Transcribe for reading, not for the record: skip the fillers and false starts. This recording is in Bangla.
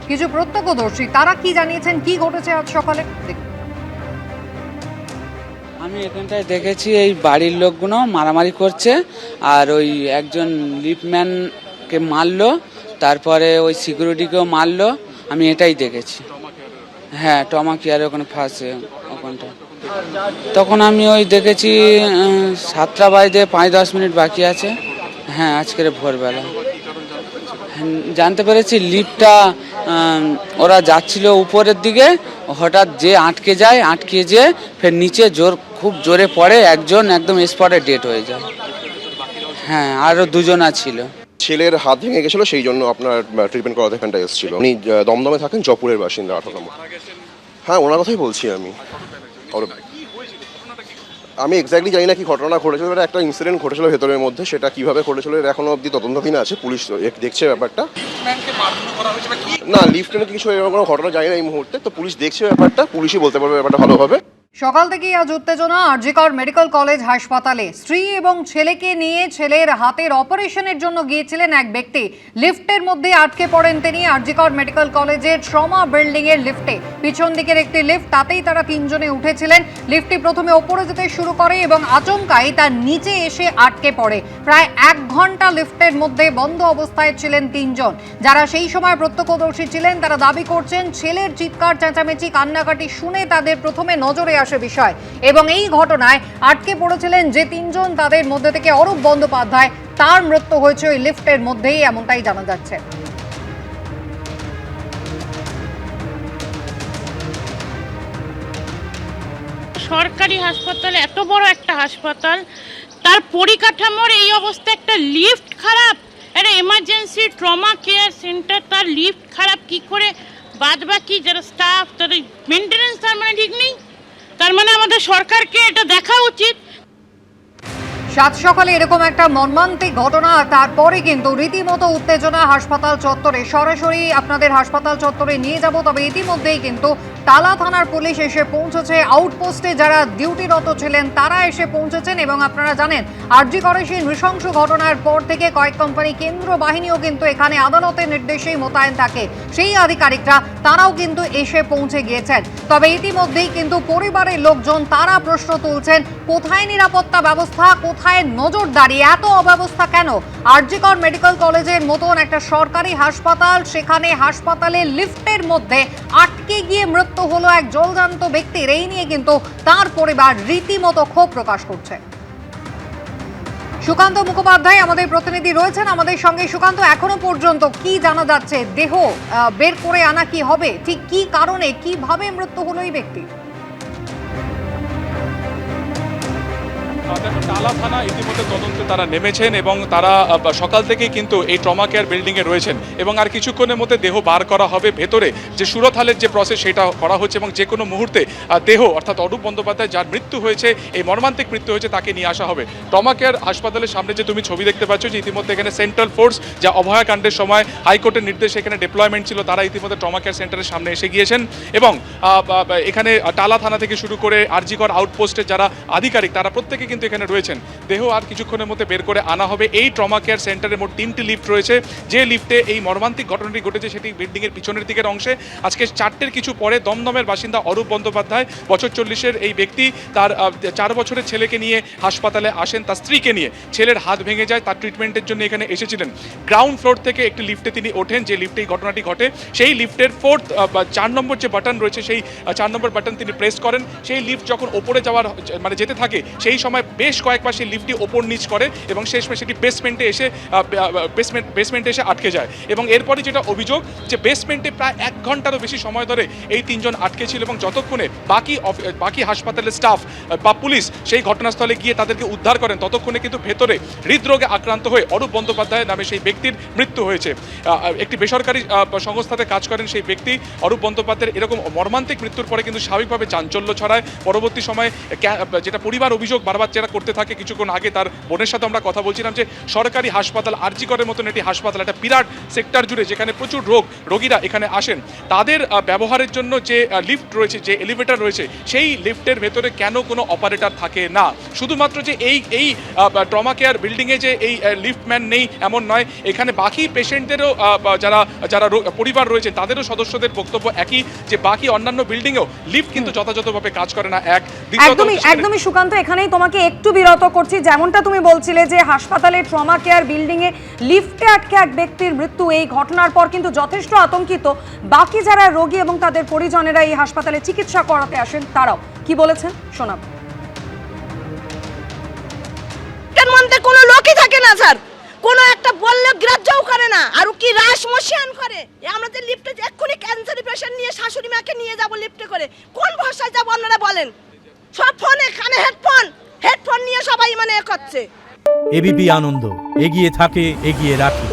কিছু প্রত্যক্ষদর্শী তারা কি জানিয়েছেন, কি ঘটেছে আজ সকালে দেখুন। আমি এখানটায় দেখেছি এই বাড়ির লোকগুলো মারামারি করছে, আর ওই একজন লিফটম্যানকে মারলো, তারপরে ওই সিকিউরিটিকেও মারলো। আমি এটাই দেখেছি। হ্যাঁ, টমা কেয়ারে ওখানে ফাঁসে ওখানটা। তখন আমি ওই দেখেছি 7টা বাজতে 5-10 মিনিট বাকি আছে। হ্যাঁ, আজকের ভোরবেলা জানতে পেরেছি লিফটটা ওরা যাচ্ছিল উপরের দিকে, হঠাৎ যে আটকে যায়, আটকে যেয়ে ফের নিচে খুব জোরে পড়ে, একজন একদম স্পটে ডেড হয়ে যায়। হ্যাঁ, আরও দুজনা ছিল। ছেলের হাত ভেঙে গেছিল, সেই জন্য আপনার ট্রিটমেন্ট করাতে এখানটা এসেছিল। উনি দমদমে থাকেন, জয়পুরের বাসিন্দা 18 নম্বর। হ্যাঁ, ওনার কথাই বলছি আমি। আমি এক্স্যাক্টলি জানি না কি ঘটনা ঘটেছিল, একটা ইনসিডেন্ট ঘটেছিল ভেতরের মধ্যে, সেটা কিভাবে ঘটেছিল এখনো অবধি তদন্তাধীন আছে, পুলিশ দেখছে ব্যাপারটা। না, লিফটের কিছু এরকম কোনো ঘটনা জানি না এই মুহূর্তে, তো পুলিশ দেখছে ব্যাপারটা, পুলিশই বলতে পারবে ব্যাপারটা ভালোভাবে। সকাল থেকেই আজ উত্তেজনা আরজিকর মেডিকেল কলেজ হাসপাতালে। স্ত্রী এবং ছেলেকে নিয়ে ছেলের হাতের অপারেশনের জন্য গিয়েছিলেন এক ব্যক্তি। লিফটের মধ্যে আটকে পড়েন তিনি। আরজিকর মেডিকেল কলেজের ট্রমা বিল্ডিং এর লিফটে, পিছন দিকের একটি লিফট, তাতেই তারা 3 জনে উঠেছিলেন। লিফটটি প্রথমে ওপরে যেতে শুরু করে এবং আচমকাই তার নিচে এসে আটকে পড়ে। প্রায় 1 ঘন্টা লিফটের মধ্যে বন্ধ অবস্থায় ছিলেন 3 জন। যারা সেই সময় প্রত্যক্ষদর্শী ছিলেন তারা দাবি করছেন ছেলের চিৎকার চেঁচামেচি কান্নাকাটি শুনে তাদের প্রথমে নজরে আসে বিষয়, এবং এই ঘটনায় আটকে পড়েছিলেন যে 3 জন, তাদের মধ্যে থেকে অরূপ বন্দ্যোপাধ্যায়, তার মৃত্যু হয়েছে ওই লিফটের মধ্যেই, এমনটাই জানা যাচ্ছে। সরকারি হাসপাতাল, এত বড় একটা হাসপাতাল, তার পরিকাঠামোর এই অবস্থা, একটা লিফট খারাপ, একটা এমার্জেন্সি ট্রমা কেয়ার সেন্টার, তার লিফট খারাপ কি করে? বাদ বাকি যারা স্টাফ, তাদের মেনটেনেন্স তার মানে ঠিক নেই। তার মানে আমাদের সরকারকে এটা দেখা উচিত। সাত সকালে এরকম একটা মর্মান্তিক ঘটনা, তারপরে কিন্তু রীতিমতো উত্তেজনা হাসপাতাল চত্বরে। সরাসরি আপনাদের হাসপাতাল চত্বরে নিয়ে যাব, তবে ইতিমধ্যেই কিন্তু তালা থানার পুলিশ এসে পৌঁছেছে। আউটপোস্টে যারা ডিউটিরত ছিলেন তারা এসে পৌঁছেছেন, এবং আপনারা জানেন আরজি করে সেই নৃশংস ঘটনার পর থেকে কয়েক কোম্পানি কেন্দ্র বাহিনীও কিন্তু এখানে আদালতের নির্দেশেই মোতায়েন থাকে। সেই আধিকারিকরা তারাও কিন্তু এসে পৌঁছে গিয়েছেন। তবে ইতিমধ্যেই কিন্তু পরিবারের লোকজন তারা প্রশ্ন তুলছেন, কোথায় নিরাপত্তা ব্যবস্থা, কোথায় নজরদারি, এত অব্যবস্থা কেন? আরজিকর মেডিকেল কলেজের মতন একটা সরকারি হাসপাতাল, সেখানে হাসপাতালের লিফটের মধ্যে আটকে গিয়ে মৃত্যু হলো এক জলজান্ত ব্যক্তির। এই নিয়ে কিন্তু তার পরিবার রীতিমতো ক্ষোভ প্রকাশ করছে। সুকান্ত মুখোপাধ্যায় আমাদের প্রতিনিধি রয়েছেন আমাদের সঙ্গে। সুকান্ত, এখনো পর্যন্ত কি জানা যাচ্ছে? দেহ বের করে আনা কি হবে? ঠিক কি কারণে, কিভাবে মৃত্যু হলো এই ব্যক্তির? টালা থানা ইতিমধ্যে তদন্তে তারা নেমেছেন, এবং তারা সকাল থেকেই কিন্তু এই ট্রমা কেয়ার বিল্ডিংয়ে রয়েছেন, এবং আর কিছুক্ষণের মধ্যে দেহ বার করা হবে। ভেতরে যে সুরতহালের যে প্রসেস সেটা করা হচ্ছে, এবং যে কোনো মুহূর্তে দেহ অর্থাৎ অরূপ বন্দ্যোপাধ্যায় যার মৃত্যু হয়েছে, এই মর্মান্তিক মৃত্যু হয়েছে, তাকে নিয়ে আসা হবে। ট্রমা কেয়ার হাসপাতালের সামনে যে তুমি ছবি দেখতে পাচ্ছ, যে ইতিমধ্যে এখানে সেন্ট্রাল ফোর্স, যা অভয়াকাণ্ডের সময় হাইকোর্টের নির্দেশে এখানে ডিপ্লয়মেন্ট ছিল, তারা ইতিমধ্যে ট্রমা কেয়ার সেন্টারের সামনে এসে গিয়েছেন, এবং এখানে টালা থানা থেকে শুরু করে আরজিকর আউটপোস্টের যারা আধিকারিক তারা প্রত্যেকে কিন্তু এখানে রয়েছেন। দেহ আর কিছুক্ষণের মধ্যে বের করে আনা হবে। এই ট্রমা কেয়ার সেন্টারে মোট 3টি লিফট রয়েছে। যে লিফটে এই মর্মান্তিক ঘটনাটি ঘটেছে সেটি বিল্ডিংয়ের পিছনের দিকের অংশে। আজকে 4টের কিছু পরে দমদমের বাসিন্দা অরূপ বন্দ্যোপাধ্যায়, বছর 40-এর এই ব্যক্তি, তার 4 বছরের ছেলেকে নিয়ে হাসপাতালে আসেন, তার স্ত্রীকে নিয়ে। ছেলের হাত ভেঙে যায়, তার ট্রিটমেন্টের জন্য এখানে এসেছিলেন। গ্রাউন্ড ফ্লোর থেকে একটি লিফটে তিনি ওঠেন, যে লিফটে এই ঘটনাটি ঘটে। সেই লিফটের 4 নম্বর যে বাটন রয়েছে, সেই 4 নম্বর বাটন তিনি প্রেস করেন। সেই লিফট যখন ওপরে যাওয়ার মানে যেতে থাকে, সেই সময় বেশ কয়েকবার সেই লিফটটি ওপর নিচ করে, এবং শেষমেশ সেটি বেসমেন্টে এসে আটকে যায়। এবং এরপরে যেটা অভিযোগ, যে বেসমেন্টে প্রায় 1 ঘন্টারও বেশি সময় ধরে এই 3 জন আটকে ছিল, এবং যতক্ষণে বাকি হাসপাতালের স্টাফ বা পুলিশ সেই ঘটনাস্থলে গিয়ে তাদেরকে উদ্ধার করেন, ততক্ষণে কিন্তু ভেতরে হৃদরোগে আক্রান্ত হয়ে অরূপ বন্দ্যোপাধ্যায় নামে সেই ব্যক্তির মৃত্যু হয়েছে। একটি বেসরকারি সংস্থাতে কাজ করেন সেই ব্যক্তি। অরূপ বন্দ্যোপাধ্যায়ের এরকম মর্মান্তিক মৃত্যুর পরে কিন্তু স্বাভাবিকভাবে চাঞ্চল্য ছড়ায়। পরবর্তী সময়ে যেটা পরিবার অভিযোগ বারবার বাচ্চারা করতে থাকে। কিছুক্ষণ আগে তার বোনের সাথে আমরা কথা বলছিলাম যে সরকারি হাসপাতাল আরজি করের মতন একটি হাসপাতাল, একটা বিরাট সেক্টর জুড়ে যেখানে প্রচুর রোগীরা এখানে আসেন, তাদের ব্যবহারের জন্য যে লিফট রয়েছে, যে এলিভেটর রয়েছে, সেই লিফটের ভেতরে কেন কোনো অপারেটর থাকে না। শুধুমাত্র যে এই ট্রমা কেয়ার বিল্ডিংয়ে যে এই লিফটম্যান নেই এমন নয়, এখানে বাকি পেশেন্টদেরও যারা পরিবার রয়েছে তাদেরও সদস্যদের বক্তব্য একই, যে বাকি অন্যান্য বিল্ডিংয়েও লিফট কিন্তু যথাযথভাবে কাজ করে না। একদমই সুকান্ত, এখানেই তোমাকে একটু বিরত করছি। যেমনটা তুমি বলছিলে যে হাসপাতালে ট্রমা কেয়ার বিল্ডিংয়ে লিফটে আটকে এক ব্যক্তির মৃত্যু, এই ঘটনার পর কিন্তু যথেষ্ট আতঙ্কিত বাকি যারা রোগী এবং তাদের পরিজনেরা এই হাসপাতালে চিকিৎসা করাতে আসেন, তারাও কি বলেছেন শোনাব। মধ্যে কোনো লোকই থাকে না স্যার, কোনো একটা বললে গ্রাহ্যও করে না, আর কি রাশ মশিয়ান করে। আমরা যে লিফটে এক্ষুনি ক্যান্সার পেশেন্ট নিয়ে শাশুড়ি মাকে নিয়ে যাব লিফটে করে, কোন ভরসায় যাব আপনারা বলেন? সব ফোনে কানে হেডফোন নিয়ে সবাই মানে করছে। এবিপি আনন্দ, এগিয়ে থাকে, এগিয়ে রাখে।